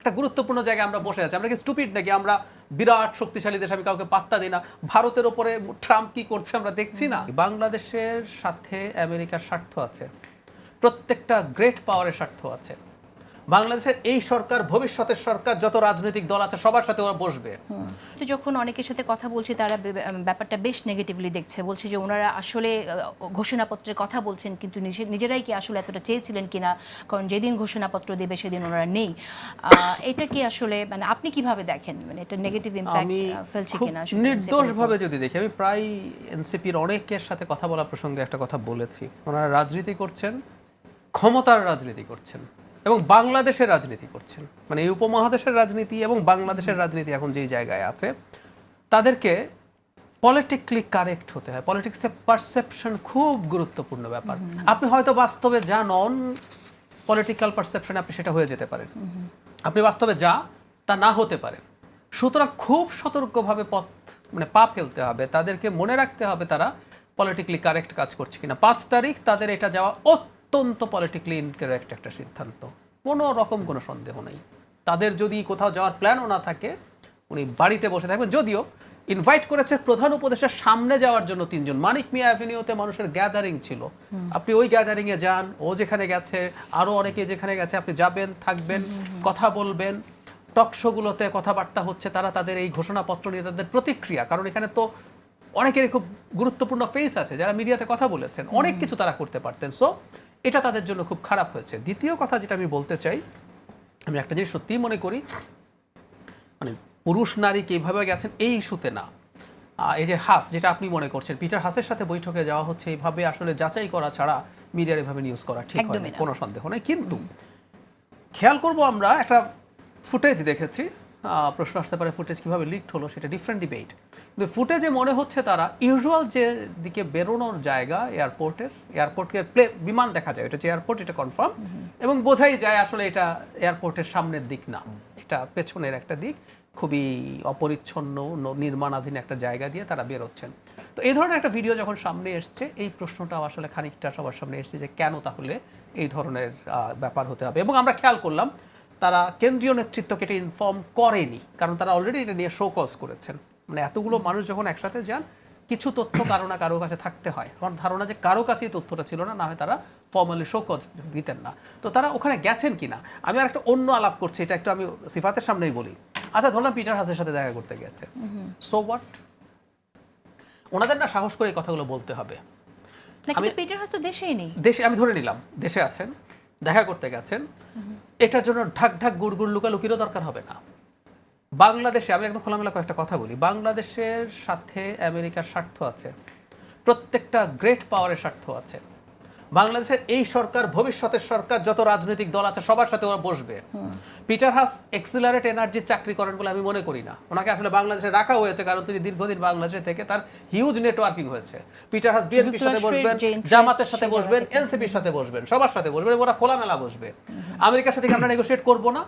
একটা গুরুত্বপূর্ণ জায়গায় আমরা বসে আছি। আমরা কি স্টুপিড নাকি? আমরা বিরাট শক্তিশালী দেশ, আমি কাউকে পাত্তা দিই না। ভারতের ওপরে ট্রাম্প কি করছে আমরা দেখছি না? বাংলাদেশের সাথে আমেরিকার স্বার্থ আছে, প্রত্যেকটা গ্রেট পাওয়ারের স্বার্থ আছে। বাংলাদেশের এই সরকার, ভবিষ্যতের সরকার, যত রাজনৈতিক দল আছে সবার সাথে ওরা বসবে। তো যখন অনেকের সাথে কথা বলছি তারা ব্যাপারটা বেশ নেগেটিভলি দেখছে, বলছে যে ওনারা আসলে ঘোষণাপত্রের কথা বলছেন কিন্তু নিজেরাই কি আসলে এতটা চেয়েছিলেন কিনা, কারণ যেদিন ঘোষণাপত্র দেবে সেদিন ওনারা নেই। এটা কি আসলে মানে আপনি কিভাবে দেখেন, মানে এটা নেগেটিভ ইমপ্যাক্ট ফেলছে কিনা? নির্দোষভাবে যদি দেখি, আমি প্রায় এনসিপির অনেকের সাথে কথা বলা প্রসঙ্গে একটা কথা বলেছি, ওনারা রাজনীতি করছেন, ক্ষমতার রাজনীতি করছেন এবং বাংলাদেশের রাজনীতি করছেন। মানে এই উপমহাদেশের রাজনীতি এবং বাংলাদেশের রাজনীতি এখন যেই জায়গায় আছে, তাদেরকে পলিটিক্যালি কারেক্ট হতে হয়। পলিটিক্সে পারসেপশন খুব গুরুত্বপূর্ণ ব্যাপার। আপনি হয়তো বাস্তবে যা নন, পলিটিক্যাল পারসেপশনে আপনি সেটা হয়ে যেতে পারেন। আপনি বাস্তবে যা তা না হতে পারেন। সুতরাং খুব সতর্কভাবে পা ফেলতে হবে, তাদেরকে মনে রাখতে হবে তারা পলিটিক্যালি কারেক্ট কাজ করছে কিনা। 5 তারিখ তাদের এটা যাওয়া অত্যন্ত পলিটিক্যালি ইনকারেক্ট একটা সিদ্ধান্ত, কোনো রকম কোনো সন্দেহ নেই। তাদের যদি কোথাও যাওয়ার প্ল্যানও না থাকে, উনি বাড়িতে বসে থাকবেন। যদিও ইনভাইট করেছে প্রধান উপদেষ্টার সামনে যাওয়ার জন্য 3 জন। মানিক মিয়া অ্যাভিনিউতে মানুষের গ্যাদারিং ছিল, আপনি ওই গ্যাদারিং এ যান, ও যেখানে গেছে, আরো অনেকে যেখানে গেছে, আপনি যাবেন, থাকবেন, কথা বলবেন। টক শোগুলোতে কথাবার্তা হচ্ছে, তারা তাদের এই ঘোষণাপত্র নিয়ে তাদের প্রতিক্রিয়া, কারণ এখানে তো অনেকেরই খুব গুরুত্বপূর্ণ ফেস আছে যারা মিডিয়াতে কথা বলেছেন, অনেক কিছু তারা করতে পারতেন। সো এটা তাদের জন্য খুব খারাপ হয়েছে। দ্বিতীয় কথা যেটা আমি বলতে চাই, আমি একটা জিনিস সত্যিই মনে করি, মানে পুরুষ নারী কিভাবে গেছেন এই ইস্যুতে না, এই যে হাস যেটা আপনি মনে করছেন, পিটার হাসের সাথে বৈঠকে যাওয়া হচ্ছে এইভাবে আসলে যাচাই করা ছাড়া মিডিয়ার এভাবে নিউজ করা ঠিক হয় না, কোনো সন্দেহ নেই। কিন্তু খেয়াল করব, আমরা একটা ফুটেজ দেখেছি, প্রশ্ন আসতে পারে ফুটেজ কিভাবে লিকড হলো, সেটা ডিফারেন্ট ডিবেট। কিন্তু ফুটেজে মনে হচ্ছে তারা ইউজুয়াল যে দিকে বেরোনোর জায়গা, এয়ারপোর্টের বিমান দেখা যায়, এটা যে এয়ারপোর্ট, এটা কনফার্ম, এবং বোঝাই যায় আসলে এটা এয়ারপোর্টের সামনের দিক না, এটা পেছনের একটা দিক, খুবই অপরিচ্ছন্ন নির্মাণাধীন একটা জায়গা দিয়ে তারা বেরোচ্ছেন। তো এই ধরনের একটা ভিডিও যখন সামনে এসছে, এই প্রশ্নটাও আসলে খানিকটা সবার সামনে এসছে যে কেন তাহলে এই ধরনের ব্যাপার হতে হবে। এবং আমরা খেয়াল করলাম তারা কেন্দ্রীয় নেতৃত্বকে এটা ইনফর্ম করেনি, কারণ তারা অলরেডি এটা নিয়ে শোকজ করেছেন। মানে এতগুলো মানুষ যখন একসাথে যান, কিছু তথ্য কারো না কারো কাছে থাকতে হয়। আমার ধারণা যে কারো কাছেই তথ্যটা ছিল না, না হয় তারা ফর্মালি শোকজ দিতেন না। তো তারা ওখানে গেছেন কিনা, আমি আর একটা অন্য আলাপ করছি, এটা একটু আমি সিফাতের সামনেই বলি। আচ্ছা, ধরলাম পিটার হাসের সাথে দেখা করতে গেছে, সো হোয়াট? ওনাদের না সাহস করে এই কথাগুলো বলতে হবে। পিটার হাস তো দেশেই নেই, দেশে, আমি ধরে নিলাম দেশে আছেন, দেখা করতে গেছেন, এটার জন্য ঢাক ঢাক গুড়গুড় লুকালুকিরও দরকার হবে না। বাংলাদেশে, আমি একদম খোলামেলা কয়েকটা কথা বলি, বাংলাদেশের সাথে আমেরিকার স্বার্থ আছে, প্রত্যেকটা গ্রেট পাওয়ারের স্বার্থ আছে। বাংলাদেশের এই সরকার, ভবিষ্যতের সরকার, যত রাজনৈতিক দল আছে সবার সাথে ওরা বসবে। পিটার হাস এক্সিলারেট এনার্জি চাকরি করেন বলে আমি মনে করি না। ওনাকে আসলে বাংলাদেশে রাখা হয়েছে কারণ তিনি দীর্ঘদিন বাংলাদেশে থেকে তার হিউজ নেটওয়ার্কিং হয়েছে। পিটার হাস বিএনপির সাথে বসবেন, জামাতের সাথে বসবেন, এনসিপির সাথে বসবেন, সবার সাথে বসবেন, ওরা খোলামেলা বসবে। আমেরিকার সাথে আমরা নেগোশিয়েট করব না।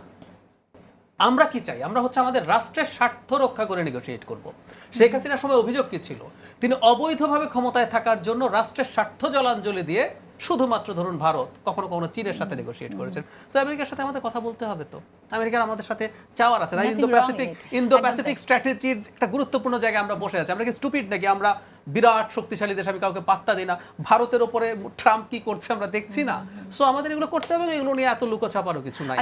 আমরা কি চাই? আমরা হচ্ছে আমাদের রাষ্ট্রের স্বার্থ রক্ষা করে নেগোশিয়েট করব। শেখ হাসিনার সময় অভিযোগ কি ছিল? তিনি অবৈধভাবে ক্ষমতায় থাকার জন্য রাষ্ট্রের স্বার্থ জলাঞ্জলি দিয়ে শুধুমাত্র ধরুন ভারত, কখনো কখনো চীনের সাথে নেগোশিয়েট করেছেন। তো আমেরিকার সাথে আমাদের কথা বলতে হবে, তো আমেরিকার আমাদের সাথে চাওয়ার আছে। ইন্দো প্যাসিফিক স্ট্র্যাটেজির একটা গুরুত্বপূর্ণ জায়গায় আমরা বসে আছি। আমরা কি স্টুপিড নাকি? আমরা বিরাট শক্তিশালী দেশ, আমি কাউকে পাত্তা দিই না। ভারতের ওপরে ট্রাম্প কি করছে আমরা দেখছি না? সো আমাদের এগুলো করতে হবে, এগুলো নিয়ে এত লুকোছাপারও কিছু নাই।